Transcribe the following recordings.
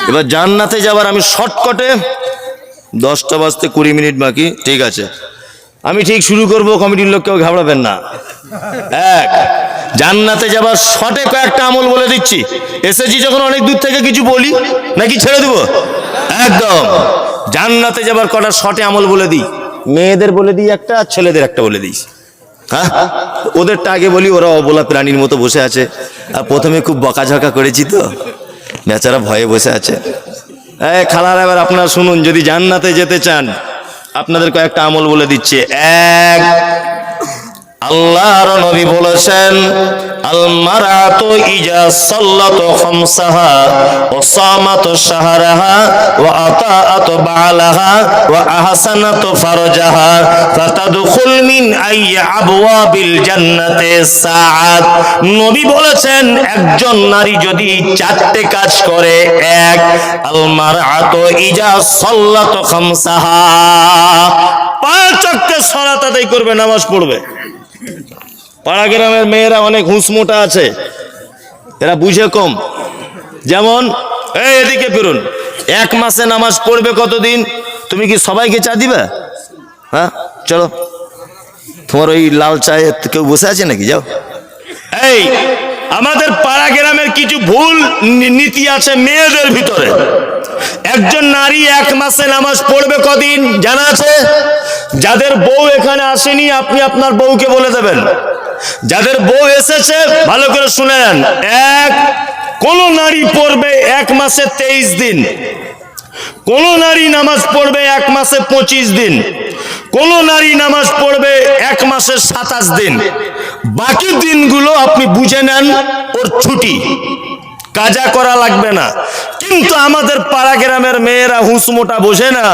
এবার জান্নাতে যাবার আমি শর্টকাটে 10টা বাজতে 20 মিনিট বাকি, ঠিক আছে আমি ঠিক শুরু করব, কমিটির লোক কেউ ঘাবড়াবেন না। এক, জান্নাতে যাবার শর্টে কয়েকটা আমল বলে দিচ্ছি। এসেছি যখন অনেক দূর থেকে কিছু বলি নাকি ছেড়ে দেবো? একদম জান্নাতে যাবার কটা শর্টে আমল বলে দিই। মেয়েদের বলে দিই একটা, আর ছেলেদের একটা বলে দিই। হ্যাঁ, ওদেরটা আগে বলি, ওরা অবলা প্রাণীর মতো বসে আছে। আর প্রথমে খুব বকাঝকা করেছি তো বেচারা ভয়ে বসে আছে। খালার এবার আপনারা শুনুন, যদি জান্নাতে যেতে চান আপনাদের কয়েকটা আমল বলে দিচ্ছে। এক, আল্লাহর নবী বলেছেন আল মারাতু ইজা সাল্লাতু খামসাহা ওয়া সামাতু শাহরাহা ওয়া আতাআতু বালাহা ওয়া আহসানাতু ফারজাহা ফাতাদখুল মিন আইয়ি আবওয়াবিল জান্নাতি সাআত। নবী বলেছেন একজন নারী যদি 4টে কাজ করে, এক, আল মারাতু ইজা সাল্লাতু খামসাহা, 5 ওয়াক্ত সালাত আদায় করবে, নামাজ পড়বে। পাড়া গ্রামের মেয়েরা অনেক হুঁসমোটা আছে, এরা বুঝে কম। যেমন এদিকে ফিরুন, 1 মাসে নামাজ পড়বে কতদিন? তুমি কি সবাইকে চা দিবে? হ্যাঁ চলো, তোমার ওই লাল চায়ে কেউ বসে আছে নাকি? যাও। এই আমাদের পাড়া গ্রামের কিছু ভুল নীতি আছে মেয়েদের ভিতরে। একজন নারী 1 মাসে নামাজ পড়বে কদিন জানা আছে? যাদের বউ এখানে আসেনি আপনি আপনার বউকে বলে দেবেন। যাদের বউ এসেছে ভালো করে শুনে নেন। এক, কোন নারী পড়বে 1 মাসে 23 দিন, কোন নারী নামাজ পড়বে 1 মাসে 25 দিন, কোন নারী নামাজ পড়বে 1 মাসে 27 দিন। বাকি দিনগুলো আপনি বুঝে নেন ওর ছুটি, কাজা করা লাগবে না। কিন্তু আমাদের পাড়া গ্রামের মেয়েরা হুঁসমোটা বোঝে না,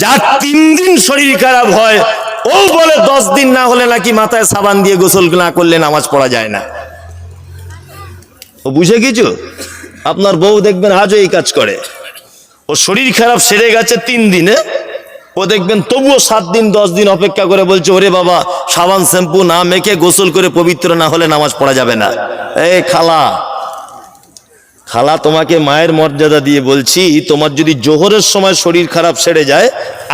যার 3 দিন শরীর খারাপ হয় ও বলে 10 দিন না হলে নাকি মাথায় সাবান দিয়ে গোসল না করলে নামাজ পড়া যায় না। ও বুঝে কিছু? আপনার বউ দেখবেন আজও এই কাজ করে। ও শরীর খারাপ সেরে গেছে 3 দিনে, ও দেখবেন তবুও 7 দিন 10 দিন অপেক্ষা করে বলছে ওরে বাবা সাবান শ্যাম্পু না মেখে গোসল করে পবিত্র না হলে নামাজ পড়া যাবে না। এই খালা, খালা তোমাকে মায়ের মর্যাদা দিয়ে বলছি, তোমার যদি জোহরের সময় শরীর খারাপ সেরে যায়,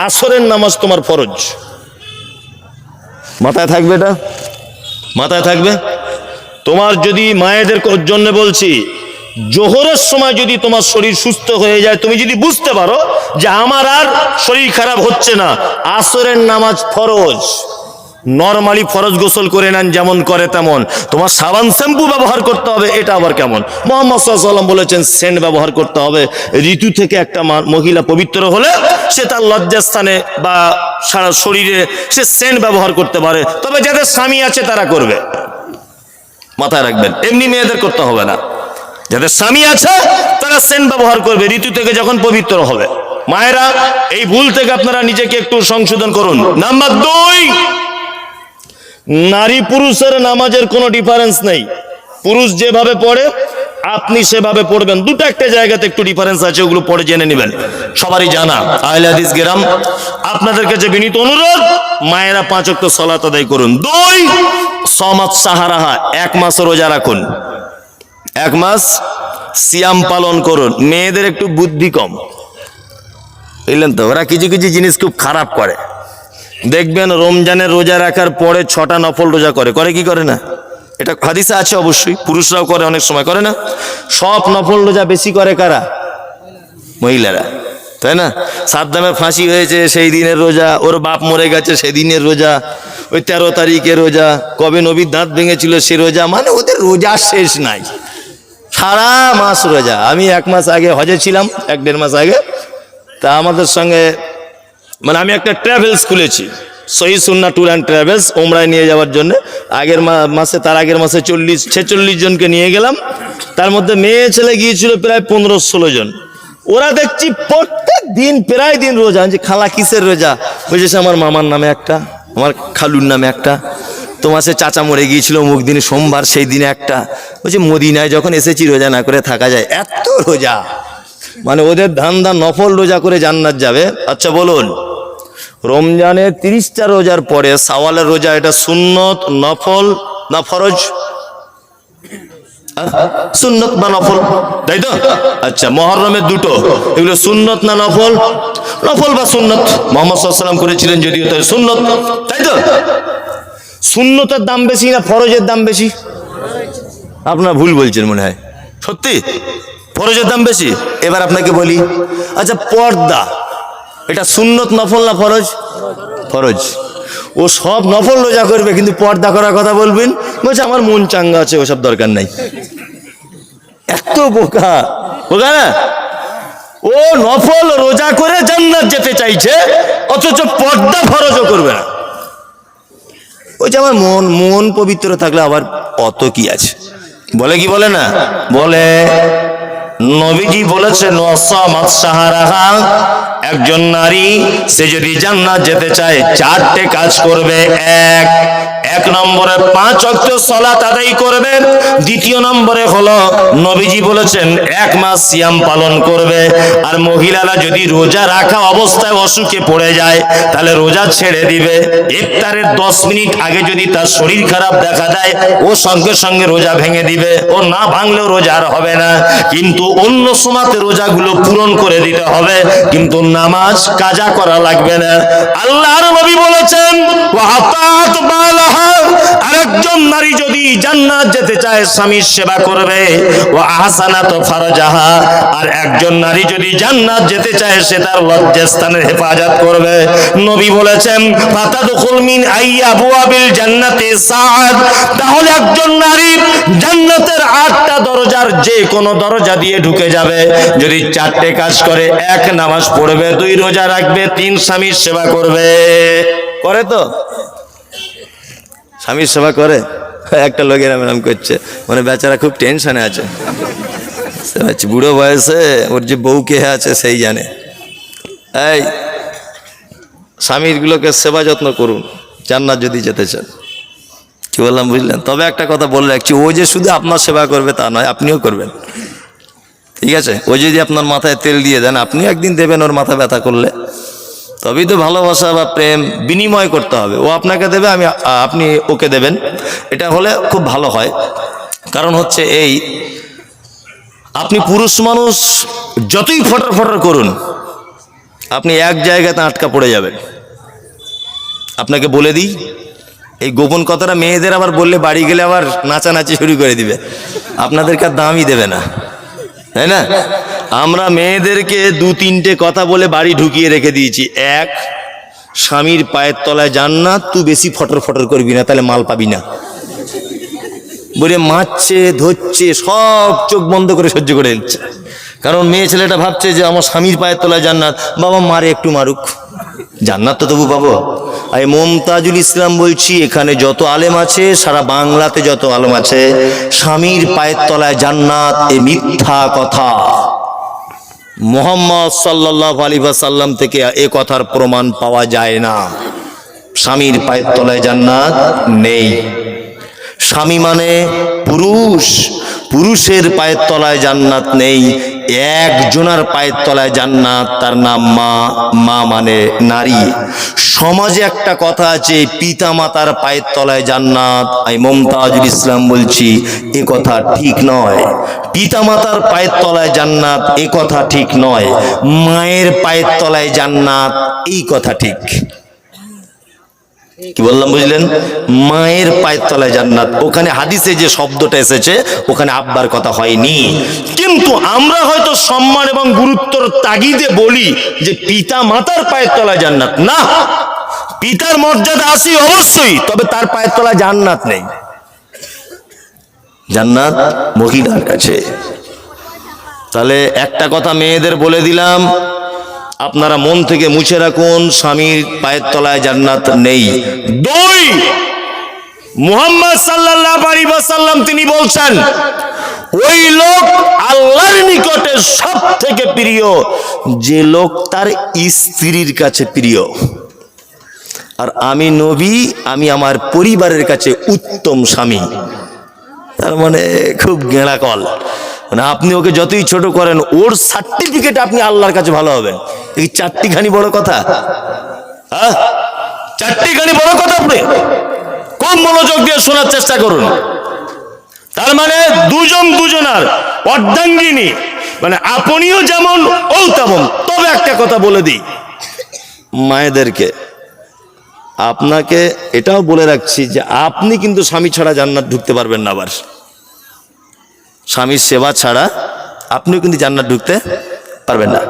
আসরের নামাজ তোমার ফরজ। মাথায় থাকবে, এটা মাথায় থাকবে। তোমার যদি মায়েদের জন্য বলছি, জোহরের সময় যদি তোমার শরীর সুস্থ হয়ে যায়, তুমি যদি বুঝতে পারো যে আমার আর শরীর খারাপ হচ্ছে না, আসরের নামাজ ফরজ। নরমালি ফরজ গোসল করে নেন যেমন করে তেমন, তোমার সাবান শ্যাম্পু ব্যবহার করতে হবে, এটা আবার কেমন? মুহাম্মদ সাল্লাল্লাহু আলাইহি ওয়াসাল্লাম বলেছেন সেন্ট ব্যবহার করতে হবে। ঋতু থেকে একটা মহিলা পবিত্র হলে সে তার লজ্জাস্থানে বা সারা শরীরে সে সেন্ট ব্যবহার করতে পারে, তবে যাদের স্বামী আছে তারা করবে। মাথায় রাখবেন, এমনি মেয়েদের করতে হবে না। যাদের স্বামী আছে তারা সেন্ট ব্যবহার করবে ঋতু থেকে যখন পবিত্র হবে। মায়েরা এই ভুল থেকে আপনারা নিজেকে একটু সংশোধন করুন। নাম্বার 2, নারী পুরুষের নামাজের কোনো ডিফারেন্স নেই। পুরুষ যেভাবে পড়ে আপনি সেভাবে পড়বেন। দুটো একটা জায়গাতে একটু ডিফারেন্স আছে, ওগুলো পড়ে জেনে নেবেন, সবারই জানা। আহলে হাদিস গেরাম আপনাদের কাছে বিনীত অনুরোধ, মায়েরা 5 ওয়াক্ত সালাত আদায় করুন। 2, সমাত সাহারাহা, 1 মাস রোজা রাখুন, 1 মাস সিয়াম পালন করুন। মেয়েদের একটু বুদ্ধি কম, বুঝলেন তো, ওরা কিছু কিছু জিনিস খুব খারাপ করে। দেখবেন রমজানের রোজা রাখার পরে 6টা নফল রোজা করে, করে কি করে না? এটা হাদিসে আছে অবশ্যই, পুরুষরাও করে, অনেক সময় করে না। সব নফল রোজা বেশি করে কারা? মহিলারা, তাই না? সাদ্দামের ফাঁসি হয়েছে সেই দিনের রোজা, ওর বাপ মরে গেছে সেদিনের রোজা, ওই 13 তারিখের রোজা, কবে নবীর দাঁত ভেঙেছিল সে রোজা, মানে ওদের রোজা শেষ নাই, সারা মাস রোজা। আমি 1 মাস আগে হজে ছিলাম, 1-1.5 মাস আগে, তা আমাদের সঙ্গে মানে আমি একটা ট্রাভেলস খুলেছি, সহি সুন্নাহ ট্যুর অ্যান্ড ট্রাভেলস, ওমরায় নিয়ে যাওয়ার জন্য। আগের মাসে, তার আগের মাসে 46 জনকে নিয়ে গেলাম, তার মধ্যে মেয়ে ছেলে গিয়েছিল প্রায় 15-16 জন। ওরা দেখছি প্রত্যেক দিন প্রায় দিন রোজা। যে খালা কিসের রোজা? বুঝেছে আমার মামার নামে একটা, আমার খালুর নামে একটা, তো মাসে চাচা মরে গিয়েছিল অমুক দিন সোমবার, সেই দিনে একটা। বলছি মদিনায় যখন এসেছি রোজা না করে থাকা যায়? এত রোজা, মানে ওদের ধান্দা নফল রোজা করে জান্নাত যাবে। আচ্ছা বলুন, রমজানের 30টা রোজার পরে শাওয়ালের রোজা, এটা সুন্নত নফল না ফরজ? সুন্নত বা নফল, তাই তো? আচ্ছা, মহরমের দুটো, এগুলো সুন্নত না নফল? নফল বা সুন্নত। মুহাম্মদ সাল্লাল্লাহু আলাইহি ওয়াসাল্লাম করেছিলেন যদিও, তাই সুন্নত, তাই তো? সুন্নতের দাম বেশি না ফরজের দাম বেশি? আপনারা ভুল বলছেন মনে হয়। সত্যি ফরজের দাম বেশি। এবার আপনাকে বলি, আচ্ছা পর্দা এটা সুন্নত নফল না ফরজ? ফরজ। ও সব নফল রোজা করবে কিন্তু পর্দা করার কথা বলবেন, বলছে আমার মন চাঙ্গা আছে, ওসব দরকার নাই। এত বোকা, বোকা না? ও নফল রোজা করে জান্নাত যেতে চাইছে, অথচ পর্দা ফরজও করবে না। ওই যে আমার মন পবিত্র থাকলে আবার অত কি আছে, বলে কি বলে না? বলে নবীজি বলেছেন ওয়াসামাত শাহরাহা, একজন নারী সে যদি জান্নাত যেতে চায় চারটে কাজ করবে। এক নম্বরে 5 ওয়াক্ত সালাত আদায় করবে। দ্বিতীয় নম্বরে হলো নবীজি বলেছেন 1 মাস সিয়াম পালন করবে। আর মহিলারা যদি রোজা রাখা অবস্থায় অসুখে পড়ে যায় তাহলে রোজা ছেড়ে দিবে। ইফতারের 10 মিনিট আগে যদি তার শরীর খারাপ দেখা দেয় ও সঙ্গে সঙ্গে রোজা ভেঙে দিবে, ও না ভাঙলেও রোজা আর হবে না। কিন্তু অন্য সময়তে রোজাগুলো পূরণ করে দিতে হবে, কিন্তু নামাজ কাজা করা লাগবে না। আল্লাহর নবী বলেছেন ওয়াতাত বালাহা, আরেকজন নারী যদি জান্নাত যেতে চায় স্বামীর সেবা করবে। ওয়া আহসানাত ফারজাহা, আর একজন নারী যদি জান্নাত যেতে চায় সে তার লজ্জাস্থানের হেফাজত করবে। নবী বলেছেন ফাতাদখুল মিন আইয়াবুয়াবিল জান্নাতি সাআদ, তাহলে একজন নারী জান্নাতের 8টা দরজার যে কোনো দরজা দিয়ে ঢুকে যাবে যদি 4টে কাজ করে। 1 নামাজ পড়বে, 2 রোজা রাখবে, 3 স্বামীর সেবা করবে। করে তো? স্বামীর সেবা করে? একটা লোকের এরকম করছে, মানে বেচারা খুব টেনশনে আছে, বুড়ো বয়সে ওর যে বউ কে আছে সেই জানে। এই স্বামীর গুলোকে সেবা যত্ন করুন জান্নাত যদি যেতে চান। কি বললাম বুঝলেন? তবে একটা কথা বলে রাখছি, ও যে শুধু আপনার সেবা করবে তা নয়, আপনিও করবেন, ঠিক আছে? ও যদি আপনার মাথায় তেল দিয়ে দেন, আপনি একদিন দেবেন ওর মাথা ব্যথা করলে। তবেই তো ভালোবাসা বা প্রেম বিনিময় করতে হবে। ও আপনাকে দেবে, আপনি ওকে দেবেন, এটা হলে খুব ভালো হয়। কারণ হচ্ছে এই, আপনি পুরুষ মানুষ যতই ফটর ফটর করুন, আপনি এক জায়গাতে আটকা পড়ে যাবেন। আপনাকে বলে দিই, এই গোপন কথাটা মেয়েদের আবার বললে বাড়ি গেলে আবার নাচানাচি শুরু করে দিবে, আপনাদেরকে আর দামই দেবে না, তাই না? আমরা মেয়েদেরকে 2-3টে কথা বলে বাড়ি ঢুকিয়ে রেখে দিয়েছি। 1, স্বামীর পায়ের তলায় জান্নাত, তুই বেশি ফটর ফটর করবি না, তাহলে মাল পাবি না। বলে মারছে, ধরছে, সব চোখ বন্ধ করে সহ্য করে নিচ্ছে। কারণ মেয়ে ছেলেটা ভাবছে যে আমার স্বামীর পায়ের তলায় জান্নাত, বাবা মারে একটু মারুক, জান্নাত তো তবু পাবো। আমি মুমতাজুল ইসলাম বলছি, এখানে যত আলেম আছে, সারা বাংলাতে যত আলেম আছে, স্বামীর পায়ের তলায় জান্নাত এ মিথ্যা কথা। মুহাম্মদ সাল্লাল্লাহু আলাইহি ওয়াসাল্লাম থেকে এ কথার প্রমাণ পাওয়া যায় না। স্বামীর পায়ের তলায় জান্নাত নেই। স্বামী মানে পুরুষ, পুরুষের পায়ের তলায় জান্নাত নেই। একজনের পায়ের তলায় জান্নাত, তার নাম মা। মা মানে নারী। সমাজে একটা কথা আছে, পিতা মাতার পায়ের তলায় জান্নাত। আমি মুমতাজুল ইসলাম বলছি এ কথা ঠিক নয়। পিতা মাতার পায়ের তলায় জান্নাত এ কথা ঠিক নয়। মায়ের পায়ের তলায় জান্নাত এই কথা ঠিক। কি বললাম বুঝলেন? মায়ের পায়ের তলায় জান্নাত, ওখানে হাদিসে যে শব্দটা এসেছে ওখানে আব্বার কথা হয়নি। কিন্তু আমরা হয়তো সম্মান এবং গুরুত্বর তাগিদে বলি যে পিতা মাতার পায়ের তলায় জান্নাত। না, পিতার মর্যাদা আছে অবশ্যই, তবে তার পায়ের তলায় জান্নাত নেই। জান্নাত মহিলার কাছে। তাহলে একটা কথা মেয়েদের বলে দিলাম, আপনারা মন থেকে মুছে রাখুন, স্বামীর পায়ের তলায় জান্নাত নেই। 2, মুহাম্মদ সাল্লাল্লাহু আলাইহি ওয়াসাল্লাম তিনি বলছেন ওই লোক আল্লাহর নিকটে সবথেকে প্রিয় যে লোক তার স্ত্রীর কাছে প্রিয়। আর আমি নবী, আমি আমার পরিবারের কাছে উত্তম স্বামী। তার মানে খুব গেঁড়া কল, মানে আপনি ওকে যতই ছোট করেন ওর সার্টিফিকেট আপনি আল্লাহর কাছে ভালো হবেন। এই 4টিখানি বড় কথা, 4টিখানি বড় কথা। আপনি খুব মনোযোগ দিয়ে শোনার চেষ্টা করুন। তার মানে দুজন দুজনার অর্ধাঙ্গিনী, মানে আপনিও যেমন ও তেমন। তবে একটা কথা বলে দিই মায়েদেরকে, আপনাকে এটাও বলে রাখছি যে আপনি কিন্তু স্বামী ছাড়া জান্নাত ঢুকতে পারবেন না। আবার স্বামীর সেবা ছাড়া আপনিও কিন্তু জান্নাত ঢুকতে পারবেন না।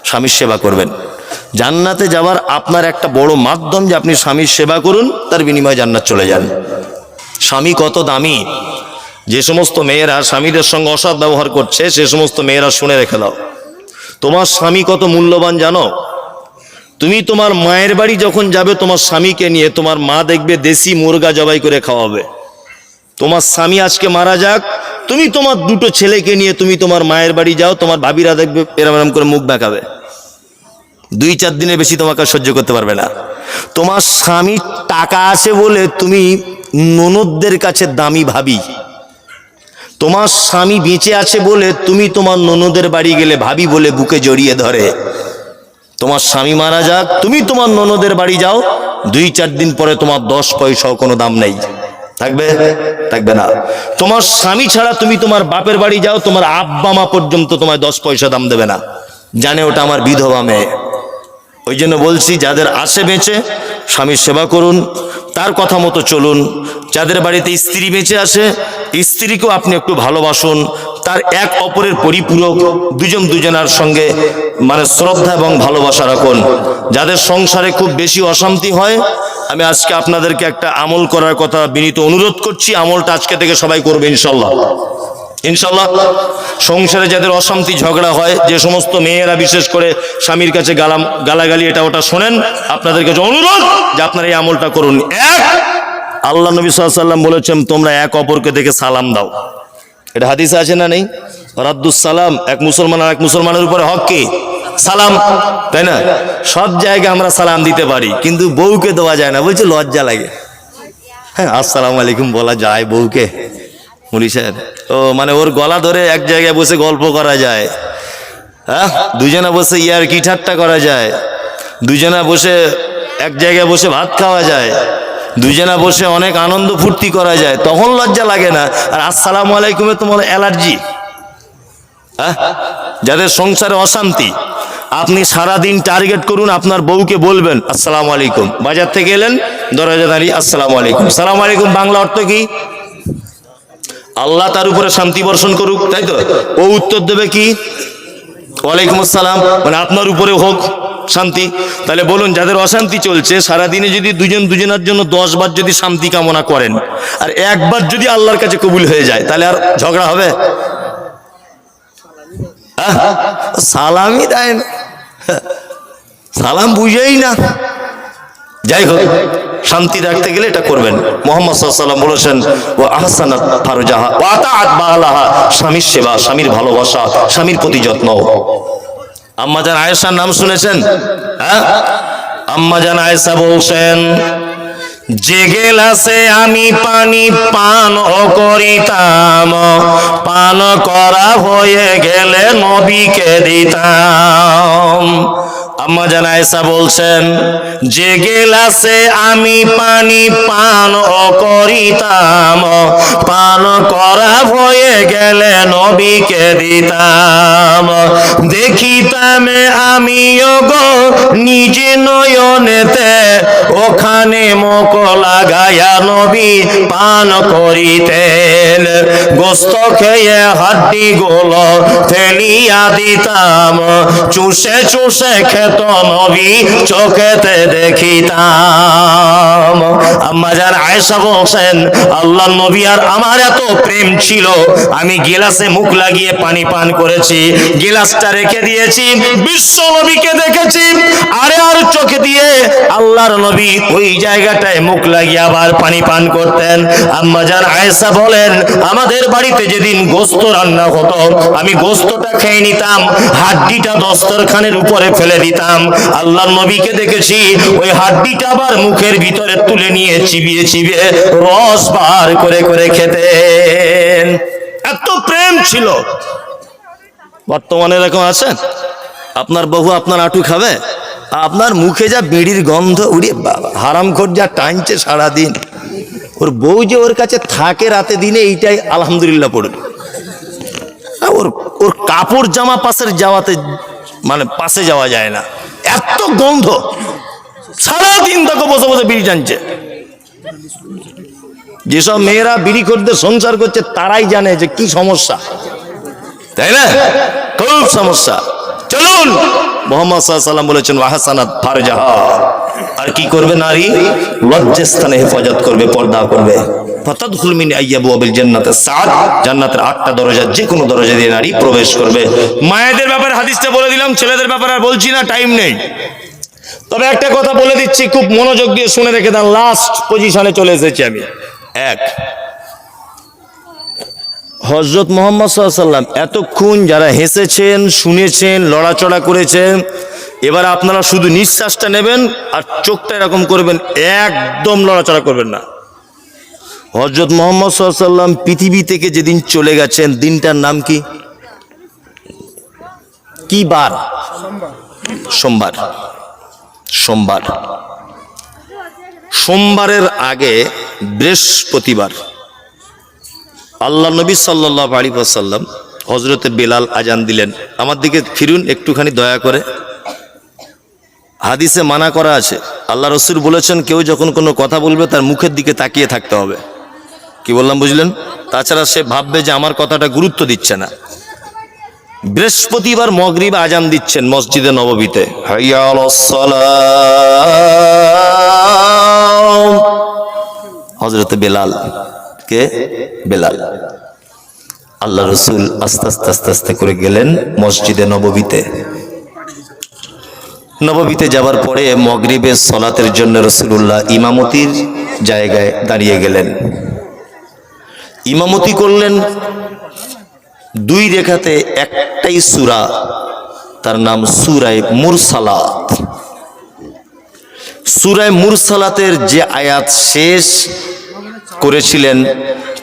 স্বামীর সেবা করবেন। জান্নাতে যাওয়ার আপনার একটা বড় মাধ্যম যে আপনি স্বামীর সেবা করুন, তার বিনিময়ে জান্নাত চলে যান। স্বামী কত দামি, যে সমস্ত মেয়েরা স্বামীদের সঙ্গে অসৎ ব্যবহার করছে সে সমস্ত মেয়েরা শুনে রেখে দাও। তোমার স্বামী কত মূল্যবান জানো? তুমি তোমার মায়ের বাড়ি যখন যাবে তোমার স্বামীকে নিয়ে, তোমার মা দেখবে দেশি মুরগা জবাই করে খাওয়াবে। তোমার স্বামী আজকে মারা যাক, তুমি তোমার দুটো ছেলেকে নিয়ে তুমি তোমার মায়ের বাড়ি যাও, তোমার ভাবিরা দেখবে এরম এরম করে মুখ দেখাবে। 2-4 দিনের বেশি তোমাকে সহ্য করতে পারবে না। তোমার স্বামী টাকা আছে বলে তুমি ননদদের কাছে দামি ভাবি। তোমার স্বামী বেঁচে আছে বলে তুমি তোমার ননদের বাড়ি গেলে ভাবি বলে বুকে জড়িয়ে ধরে। তোমার স্বামী মারা যাক, তুমি তোমার ননদের বাড়ি যাও, 2-4 দিন পরে তোমার 10 পয়সাও কোনো দাম নেই, থাকবে? থাকবে না। তোমার স্বামী ছাড়া তুমি তোমার বাপের বাড়ি যাও, তোমার আব্বা মা পর্যন্ত তোমায় 10 পয়সা দাম দেবে না, জানে ওটা আমার বিধবা মেয়ে। ওই জন্য বলছি, যাদের আসে বেঁচে স্বামীর সেবা করুন, তার কথা মতো চলুন। যাদের বাড়িতে স্ত্রী বেঁচে আসে, স্ত্রীকেও আপনি একটু ভালোবাসুন, তার এক অপরের পরিপূরক, দুজন দুজনার সঙ্গে মানে শ্রদ্ধা এবং ভালোবাসা রাখুন। যাদের সংসারে খুব বেশি অশান্তি হয়, আমি আজকে আপনাদেরকে একটা আমল করার কথা বিনীত অনুরোধ করছি। আমলটা আজকে থেকে সবাই করবে ইনশাল্লাহ। ইনশাল্লাহ সংসারে যাদের অশান্তি ঝগড়া হয়, যে সমস্ত মেয়েরা বিশেষ করে স্বামীর কাছে গালাগালি এটা ওটা শোনেন, আপনাদের কাছে অনুরোধ যে আপনারা এই আমলটা করুন। এক, আল্লাহ নবী সাল্লাল্লাহু আলাইহি ওয়াসাল্লাম বলেছেন তোমরা এক অপরকে দেখে সালাম দাও। এটা হাদিসে আছে না নেই? রাদ্দুস সালাম, এক মুসলমান আর এক মুসলমানের উপরে হক কি? সালাম, তাই না? সব জায়গায় আমরা সালাম দিতে পারি, কিন্তু বউকে দেওয়া যায় না, বলছে লজ্জা লাগে। হ্যাঁ, আসসালামু আলাইকুম বলা যায় বউকে? মুলি সাহেব, ও মানে ওর গলা ধরে এক জায়গায় বসে গল্প করা যায়, হ্যাঁ, দুজনা বসে ইয়ার কি ঠাট্টা করা যায়, দুজনা বসে এক জায়গায় বসে ভাত খাওয়া যায়, দুজনা বসে অনেক আনন্দ ফুর্তি করা যায়, তখন লজ্জা লাগে না। আর আসসালামু আলাইকুমে তোমার অ্যালার্জি। হ্যাঁ, যাদের সংসারে অশান্তি, আপনি সারাদিন টার্গেট করুন, আপনার বউকে বলবেন আসসালামু আলাইকুম। বাজার থেকে এলেন, দরজা দাঁড়িয়ে আসসালামু আলাইকুম। সালামু আলাইকুম বাংলা অর্থ কি? আল্লাহ তার উপরে শান্তি বর্ষণ করুক, তাই তো? ও উত্তর দেবে কি? ওয়ালাইকুম আসসালাম, মানে আপনার উপরে হোক শান্তি। তাহলে বলুন, যাদের অশান্তি চলছে, সারাদিনে যদি দুজন দুজনের জন্য 10 বার যদি শান্তি কামনা করেন, আর একবার যদি আল্লাহর কাছে কবুল হয়ে যায়, তাহলে আর ঝগড়া হবে? সালামই দেয় না, সালাম বুঝেই না। যাই হোক, শান্তি রাখতে গেলে এটা করবেন। মুহাম্মদ সাল্লাল্লাহু আলাইহি ওয়াসাল্লাম বলেছেন ওয়া আহসানাত ফারজাহা ওয়া আতাআত বালাহা, স্বামীর সেবা, স্বামীর ভালোবাসা, স্বামীর প্রতি যত্ন। আম্মা জান আয়েশার নাম শুনেছেন? হ্যাঁ, আম্মা জান আয়েশা বলছেন, যে গেলাসে আমি পানি পান করিতাম, পান করা হয়ে গেলে নবীকে দিতাম। আম্মা জান আয়েশা বলছেন, যে গেলাসে আমি পানি পান করিতাম, পান করা হয়ে গেলে নবীকে দিতাম। দেখিতাম আমিও গো নিজ নয়নেতে, ওখানে মুখ লাগায়া নবী পান করিতেন। গোস্ত খেয়ে হাড্ডি গুলো ফেলিয়া দিতাম, চুষে চুষে খেত নবী চোখেতে দেখিতাম। আম্মা জান আয়েশা বলছেন, আল্লাহর নবী আর আমার এত প্রেম ছিল, আমি গিলাসে মুখ লাগিয়ে পানি পান করেছি, গিলাসটা রেখে দিয়েছি, বিশ্ব নবীকে দেখেছি, আরে আর চোখে দিয়ে আল্লাহর নবী ওই জায়গাটায় মুখ লাগিয়ে আবার পানি পান করতেন। আম্মা জান আয়েশা বলেন, আমাদের বাড়িতে যেদিন গোস্ত রান্না হতো, আমি গোস্তটা খেয়ে নিতাম, হাড্ডিটা দস্তরখানের উপরে ফেলে দিতাম। আল্লাহর নবীকে দেখেছি ওই হাড্ডিটা আবার মুখের ভিতরে তুলে নিয়ে চিবিয়ে চিবিয়ে রস বার করে করে খেতেন। এত প্রেম ছিল। বর্তমানে এরকম আছেন? আপনার বহু আপনার আঁটু খাবে, আপনার মুখে যা বিড়ির গন্ধ, উড়ে বাবা, হারামখোর যা টানছে সারাদিন, ওর বউ যে ওর কাছে থাকে রাতে দিনে এইটাই আলহামদুলিল্লাহ পড়বে। ওর ওর কাপড় জামা মানে পাশে যাওয়া যায় না, এত গন্ধ। সারাদিন তাকে বসে বসে বিড়ি টানছে। যেসব মেয়েরা বিড়ি করতে সংসার করছে তারাই জানে যে কি সমস্যা, তাই না? খুব সমস্যা। চলুন, মুহাম্মদ সাল্লাল্লাহু আলাইহি ওয়াসাল্লাম বলেছেন ওয়াহসানাত ফারজাহা, আর কি করবে নারী? লজ্জাস্থানে হেফাজত করবে, পর্দা করবে। ফাতাদখুল মিন আইয়াবিল জান্নাতিস সাদ, জান্নাতের 8টা দরজা, যে কোনো দরজা দিয়ে নারী প্রবেশ করবে। মায়েদের ব্যাপারে হাদিসটা বলে দিলাম, ছেলেদের ব্যাপারে আর বলছি না, টাইম নেই। তবে একটা কথা বলে দিচ্ছি, খুব মনোযোগ দিয়ে শুনে রেখে দেন। লাস্ট পজিশনে চলে এসেছি আমি। হযরত মুহাম্মদ সাল্লাল্লাহু আলাইহি ওয়াসাল্লাম এতক্ষণ যারা হেসেছেন, শুনেছেন, লড়াচড়া করেছেন, এবার আপনারা শুধু নিঃশ্বাসটা নেবেন আর চোখটা এরকম করবেন, একদম লড়াচড়া করবেন না। হযরত মুহাম্মদ সাল্লাল্লাহু আলাইহি ওয়াসাল্লাম পৃথিবী থেকে যেদিন চলে গেছেন, দিনটার নাম কি? কি বার? সোমবার। সোমবার। সোমবারের আগে বৃহস্পতিবার আল্লাহ নবী সাল্লাল্লাহু আলাইহি ওয়াসাল্লাম হযরতে বেলাল আজান দিলেন। আমার দিকে ফিরুন একটুখানি দয়া করে। হাদিসে মানা করা আছে, আল্লাহ রসুল বলেছেন কেউ যখন কোনো কথা বলবে তার মুখের দিকে তাকিয়ে থাকতে হবে। কি বললাম বুঝলেন? তাছাড়া সে ভাববে যে আমার কথাটা গুরুত্ব দিচ্ছে না। বৃহস্পতিবার মাগরিব আজান দিচ্ছেন মসজিদে নববীতে, হাইয়া আলাস সালাম। হযরতে বেলাল, কে? বেলাল। আল্লাহ রসুল আস্তে আস্তে আস্তে আস্তে করে গেলেন মসজিদে নববীতে। নববীতে যাবার পরে মাগরিবের সালাতের জন্য রাসূলুল্লাহ ইমামতির জায়গায় দাঁড়িয়ে গেলেন। ইমামতি করলেন 2 রেখাতে একটাই সূরা, তার নাম সূরা মুরসালাত। সূরা মুরসালাতের যে আয়াত শেষ করেছিলেন,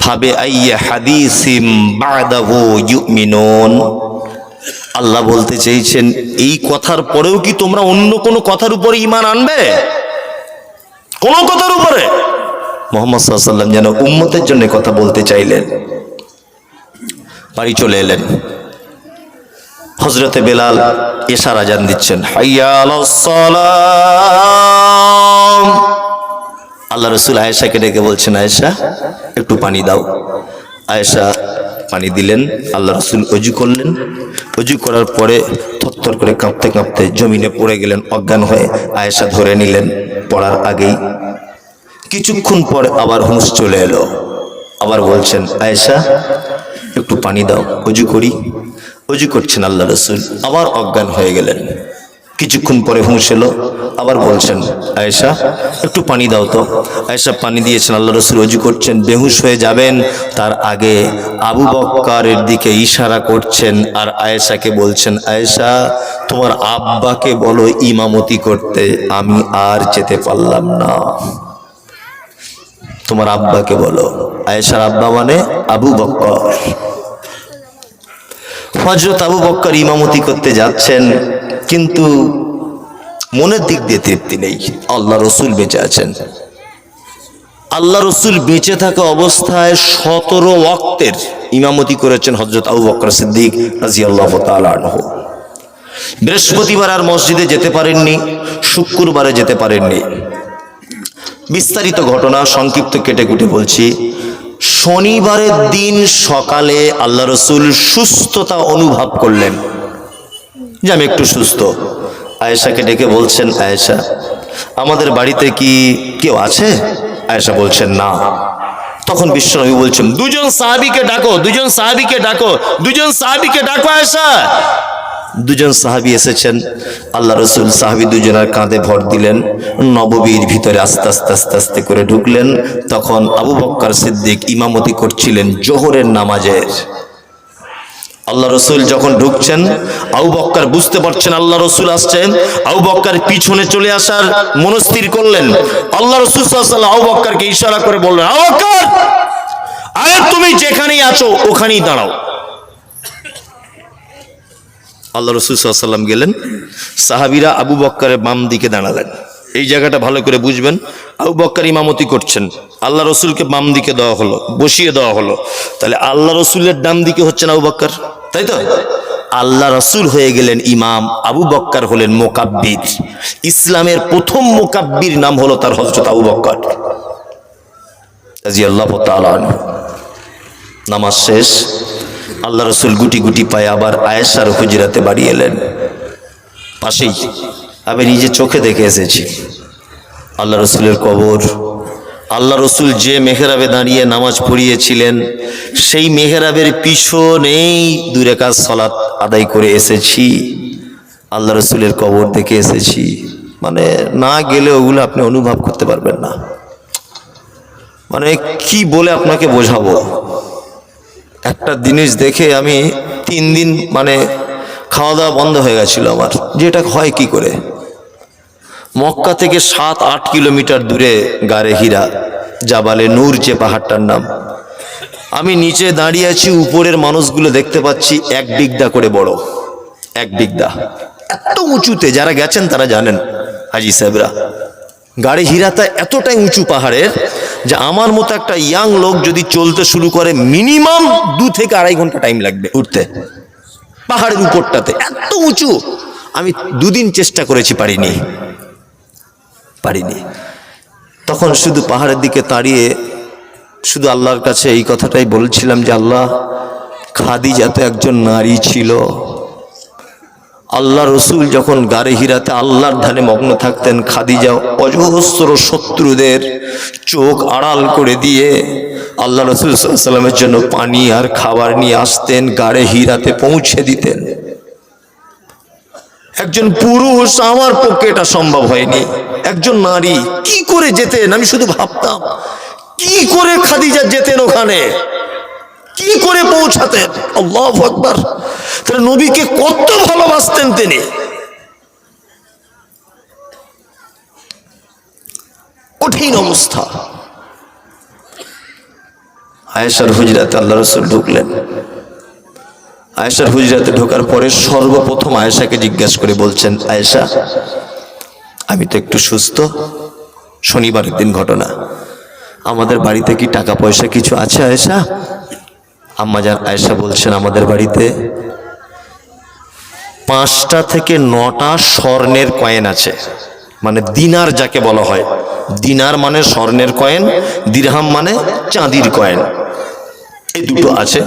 ফাবে আইয়া হাদিসিম বাদাহু ইউমিনুন, আল্লাহ বলতে চেয়েছেন এই কথার পরেও কি তোমরা অন্য কোনো কথার উপরে ঈমান আনবে? কোন কথার উপরে? মুহাম্মদ সাল্লাল্লাহু আলাইহি ওয়াসাল্লাম যেন উম্মতের জন্য কথা বলতে চাইলেন। বাড়ি চলে এলেন। হযরতে বেলাল এশার আজান দিচ্ছেন, হাইয়া আলাস সালাম। আল্লাহ রসুল আয়েশাকে ডেকে বলছেন, আয়েশা একটু পানি দাও। আয়েশা পানি দিলেন। আল্লাহ রসুল অজু করলেন। অজু করার পরে থরথর করে কাঁপতে কাঁপতে জমিনে পড়ে গেলেন অজ্ঞান হয়ে। আয়েশা ধরে নিলেন পড়ার আগেই। কিছুক্ষণ পরে আবার হুঁশ চলে এলো। আবার বলছেন, আয়েশা একটু পানি দাও, অজু করি। অজু করছেন আল্লাহ রসুল, আবার অজ্ঞান হয়ে গেলেন। কিছুক্ষণ পরে হুঁশ এলো, আবার বলছেন, আয়েশা একটু পানি দাও তো। আয়েশা পানি দিয়েছেন। আল্লাহ রসুল অজু করছেন, বেহুশ হয়ে যাবেন তার আগে আবু বকরের দিকে ইশারা করছেন আর আয়েশাকে বলছেন, আয়েশা তোমার আব্বাকে বলো ইমামতি করতে, আমি আর যেতে পারলাম না। তোমার আব্বাকে বলো। আয়েশার আব্বা মানে আবু বকর। হযরত আবু বকর ইমামতি করতে যাচ্ছেন, কিন্তু মনের দিক দিয়ে তৃপ্তি নেই। আল্লাহ রসুল বেঁচে আছেন। আল্লাহ রসুল বেঁচে থাকা অবস্থায় 17 ওয়াক্তের ইমামতি করেছেন হযরত আবু বকর সিদ্দিক রাদিয়াল্লাহু তাআলা আনহু। বৃহস্পতিবার আর মসজিদে যেতে পারেননি, শুক্রবারে যেতে পারেননি। বিস্তারিত ঘটনা সংক্ষিপ্ত কেটে কুটে বলছি। শনিবারের দিন সকালে আল্লাহ রসুল সুস্থতা অনুভব করলেন যে আমি একটু সুস্থ। আয়েশাকে ডেকে বলছেন, আয়েশা আমাদের বাড়িতে কি কেউ আছে? আয়েশা বলছেন না। তখন বিশ্বনবী বলছেন, 2 সাহাবীকে ডাকো, 2 সাহাবীকে ডাকো, 2 সাহাবীকে ডাকো আয়েশা। 2 সাহাবী এসেছেন। আল্লাহ রসুল সাহাবী 2জনের কাঁধে ভর দিলেন, নববীর ভিতরে আস্তে আস্তে আস্তে আস্তে করে ঢুকলেন। তখন আবু বকর সিদ্দিক ইমামতি করছিলেন জোহরের নামাজের। আল্লাহ রসুল যখন ঢুকছেন, আবু বকর বুঝতে পারছেন আল্লাহ রসুল আসছেন। আবু বকর পিছনে চলে আসার মনস্থির করলেন। আল্লাহ রসুল সাল্লাল্লাহু আলাইহি ওয়াসাল্লাম আবু বকরকে ইশারা করে বললেন, আবু বকর আরে তুমি যেখানেই আছো ওখানেই দাঁড়াও। আল্লাহ রসুল সাল্লাল্লাহু আলাইহি ওয়াসাল্লাম গেলেন, সাহাবীরা আবু বকরের বাম দিকে দাঁড়ালেন। এই জায়গাটা ভালো করে বুঝবেন। আবু বকর ইমামতি করছেন, আল্লাহ রসুলকে বাম দিকে দেওয়া হলো, বসিয়ে দেওয়া হলো, তাহলে আল্লাহ রসুলের ডান দিকে হচ্ছেন আবু বকর, তাই তো? আল্লাহ রসুল হয়ে গেলেন ইমাম, আবু বকর হলেন মুকাব্বির। ইসলামের প্রথম মুকাব্বির নাম হলো তার হযরত আবু বকর রাদিয়াল্লাহু তাআলা আনহু। নামাজ শেষ, আল্লাহ রসুল গুটি গুটি পায়ে আবার আয়েশার হুজরাতে বাড়ি এলেন, পাশেই। আমি নিজে চোখে দেখে এসেছি আল্লাহ রসুলের কবর। আল্লাহ রসুল যে মেহরাবে দাঁড়িয়ে নামাজ পড়িয়েছিলেন, সেই মেহরাবের পিছনেই 2 রাকাত সালাত আদায় করে এসেছি, আল্লাহ রসুলের কবর দেখে এসেছি। মানে না গেলে ওগুলো আপনি অনুভব করতে পারবেন না। মানে কি বলে আপনাকে বোঝাবো। একটা জিনিস দেখে আমি 3 দিন মানে খাওয়া দাওয়া বন্ধ হয়ে গেছিল আমার, যে এটা হয় কি করে। মক্কা থেকে 7-8 কিলোমিটার দূরে গারে হীরা, জাবালে নূর যে পাহাড়টার নাম। আমি নিচে দাঁড়িয়ে আছি, উপরের মানুষগুলো দেখতে পাচ্ছি 1 বিঘা করে বড়, 1 বিঘা, এত উঁচুতে। যারা গেছেন তারা জানেন, হাজি সাহেবরা। গাড়ি হীরাটা এতটাই উঁচু পাহাড়ের যে আমার মতো একটা ইয়াং লোক যদি চলতে শুরু করে মিনিমাম 2 থেকে 2.5 ঘন্টা টাইম লাগবে উঠতে, পাহাড়ের উপরটাতে এত উঁচু। আমি 2 দিন চেষ্টা করেছি, পারিনি। তখন শুধু পাহাড়ের দিকে তাড়িয়ে শুধু আল্লাহর কাছে এই কথাটাই বলছিলাম যে আল্লাহ, খাদিজা তো একজন নারী ছিল। আল্লাহ রসুল যখন গারে হীরাতে আল্লাহর ধ্যানে মগ্ন থাকতেন, খাদিজা অজস্র শত্রুদের চোখ আড়াল করে দিয়ে আল্লাহ রসুল সাল্লাল্লাহু আলাইহি ওয়াসাল্লামের জন্য পানি আর খাবার নিয়ে আসতেন, গারে হীরাতে পৌঁছে দিতেন। একজন পুরুষ, আমার পক্ষে এটা সম্ভব হয়নি। একজন নারী কি করে যেতেন, আমি শুধু ভাবতাম কি করে খাদিজা যেতেন ওখানে, কি করে পৌঁছাতেন। আল্লাহু আকবার। তাহলে নবীকে কত ভালোবাসতেন তিনি। কঠিন অবস্থা। আয়েশার হুজরাতে আল্লাহ রাসূল ঢুকলেন। আয়েশার হুজরাতে ঢোকার পরে সর্বপ্রথম আয়েশাকে জিজ্ঞাসা করে বলছেন, আয়েশা আমি তো একটু সুস্থ, শনিবারের দিন ঘটনা, আমাদের বাড়িতে কি টাকা পয়সা কিছু আছে আয়েশা? আম্মাজান আয়েশা বলছেন, আমাদের বাড়িতে 5টা থেকে 9টা স্বর্ণের কয়েন আছে, মানে দিনার যাকে বলা হয়। দিনার মানে স্বর্ণের কয়েন, দিরহাম মানে চাঁদির কয়েন, এই দুটো আছে।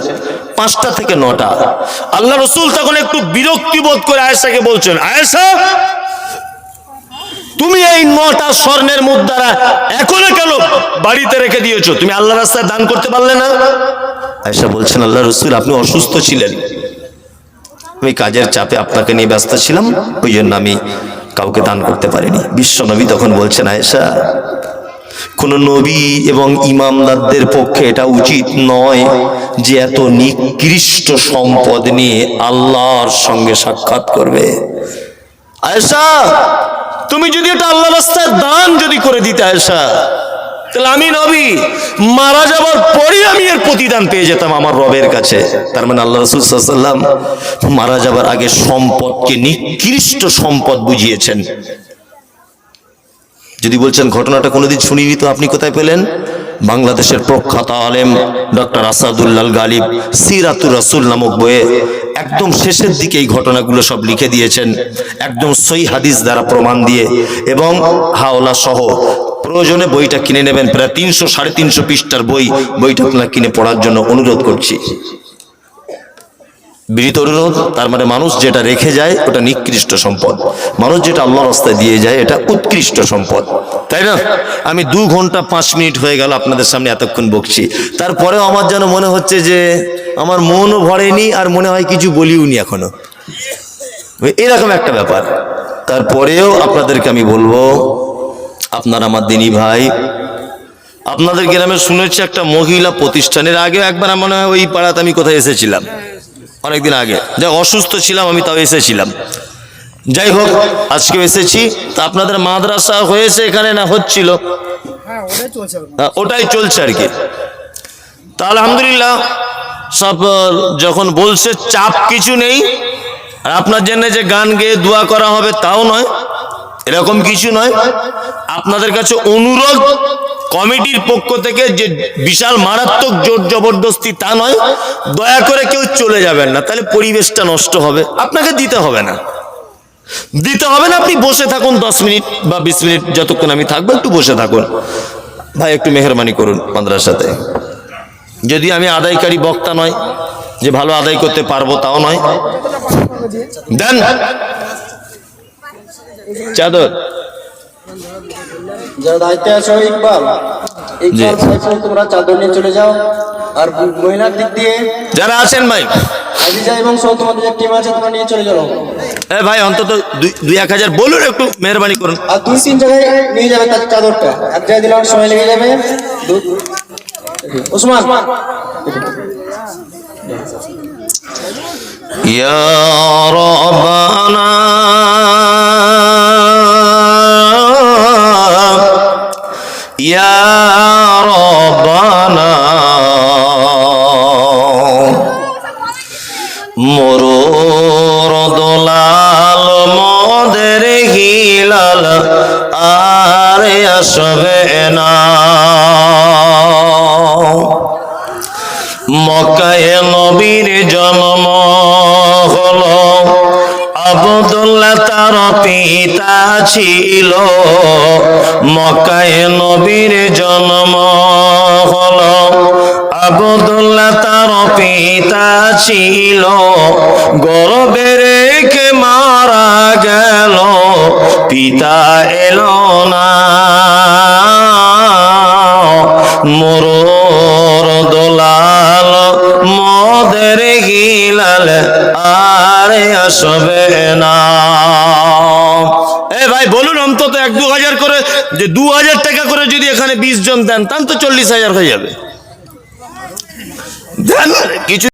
5টা থেকে 9টা। আল্লাহ রসুল তখন একটু বিরক্তি বোধ করে আয়েশাকে বলছেন, আয়েশা তুমি এই 9টা স্বর্ণের মুদ্রা এখনো কেন বাড়িতে রেখে দিয়েছো? তুমি আল্লাহর রাস্তায় দান করতে পারলে না? আয়েশা বলছেন, আল্লাহ রসুল আপনি অসুস্থ ছিলেন, আমি কাজের চাপে আপনাকে নিয়ে ব্যস্ত ছিলাম, ওই জন্য আমি কাউকে দান করতে পারিনি। বিশ্ব নবী তখন বলছেন, আয়েশা কোন নবী এবং ইমামদারদের পক্ষে এটা উচিত নয় যে এত নিকৃষ্ট সম্পদ নিয়ে আল্লাহর সঙ্গে সাক্ষাৎ করবে। আয়েশা তুমি যদি এটা আল্লাহর রাস্তায় দান যদি করে দিতে আয়েশা, তাহলে আমি নবী মারা যাবার পরে আমি এর প্রতিদান পেয়ে যেতাম আমার রবের কাছে। তার মানে আল্লাহ রাসূল সাল্লাল্লাহু আলাইহি ওয়াসাল্লাম মারা যাবার আগে সম্পদকে নিকৃষ্ট সম্পদ বুঝিয়েছেন। যদি বলছেন ঘটনাটা কোনোদিন শুনিনি, তো আপনি কোথায় পেলেন? বাংলাদেশের প্রখ্যাত আলেম ডক্টর আসাদুল্লাহ গালিব সিরাতুর রাসূল নামক বইয়ে একদম শেষের দিকে এই ঘটনাগুলো সব লিখে দিয়েছেন, একদম সহিহ হাদিস দ্বারা প্রমাণ দিয়ে এবং হাওলা সহ। প্রয়োজনে বইটা কিনে নেবেন, প্রায় 300-350 পৃষ্ঠার বই। বইটা আপনারা কিনে পড়ার জন্য অনুরোধ করছি, বিনীত অনুরোধ। তার মানে মানুষ যেটা রেখে যায় ওটা নিকৃষ্ট সম্পদ, মানুষ যেটা আল্লাহর রাস্তায় দিয়ে যায় এটা উৎকৃষ্ট সম্পদ, তাই না? আমি 2 ঘন্টা 5 মিনিট হয়ে গেল আপনাদের সামনে এতক্ষণ বকছি, তারপরেও আমার যেন মনে হচ্ছে যে আমার মনও ভরেনি আর মনে হয় কিছু বলিওনি এখনো, এরকম একটা ব্যাপার। তারপরেও আপনাদেরকে আমি বলবো, আপনার আমার দিনী ভাই, আপনাদের গ্রামে শুনেছি একটা মহিলা প্রতিষ্ঠানের আগে একবার মনে হয় ওই পাড়াতে আমি কোথায় এসেছিলাম অনেকদিন আগে, যে অসুস্থ ছিলাম আমি, তাও এসেছিলাম। যাই হোক আজকেও এসেছি। তা আপনাদের মাদ্রাসা হয়েছে এখানে না হচ্ছিল? ওটাই চলছে আর কি। তা আলহামদুলিল্লাহ সব যখন বলছে চাপ কিছু নেই, আর আপনার জন্য যে গান গেয়ে দোয়া করা হবে তাও নয়, এরকম কিছু নয়। আপনাদের কাছে অনুরোধ, কমিটির পক্ষ থেকে যে বিশাল মারাত্মক জোর জবরদস্তি তা নয়, দয়া করে কেউ চলে যাবেন না, তাহলে পরিবেশটা নষ্ট হবে। আপনাকে দিতে হবে না, আপনি বসে থাকুন 10 মিনিট বা 20 মিনিট, যতক্ষণ আমি থাকবো একটু বসে থাকুন। ভাই একটু মেহরবানি করুন মাদ্রাসাতে। যদি আমি আদায়কারী বক্তা নয়, যে ভালো আদায় করতে পারবো তাও নয়, দেন চাদর। যারা দায়িত্বে আছো ইকবাল সাইফুল, তোমরা চাদর নিয়ে চলে যাও। আর মহিলার দিক দিয়ে যারা আছেন ভাই, আজিজা এবং সহ তোমাদের যে টিম আছে তোমরা নিয়ে চলে যাও। ভাই অন্তত 2-1000 বলুন, একটু মেহরবানি করুন। আর 2-3 জায়গায় নিয়ে যাবে তার চাদরটা, এক জায়গায় দিলে অনেক সময় লেগে যাবে। ওসমান ইয়া রাব্বানা ইয়া রাব্বানা মোর দোলাল মোদের হিলাল আর আসবে না। মক্কায় নবীর জন্ম হলো, আব্দুল্লাহ তার পিতা ছিল। মক্কায় নবীর জন্ম হলো, আব্দুল্লাহ তার পিতা ছিল। গর্ভে রেখে মারা গেল, পিতা এলো না। মোর দোলাল মোদের হিলাল আর আসবে না। ভাই বলুন অন্তত 1-2 হাজার করে, যে 2000 টাকা করে যদি এখানে 20 জন দেন, তাহলে তো 40,000 হয়ে যাবে। দেন কিছু।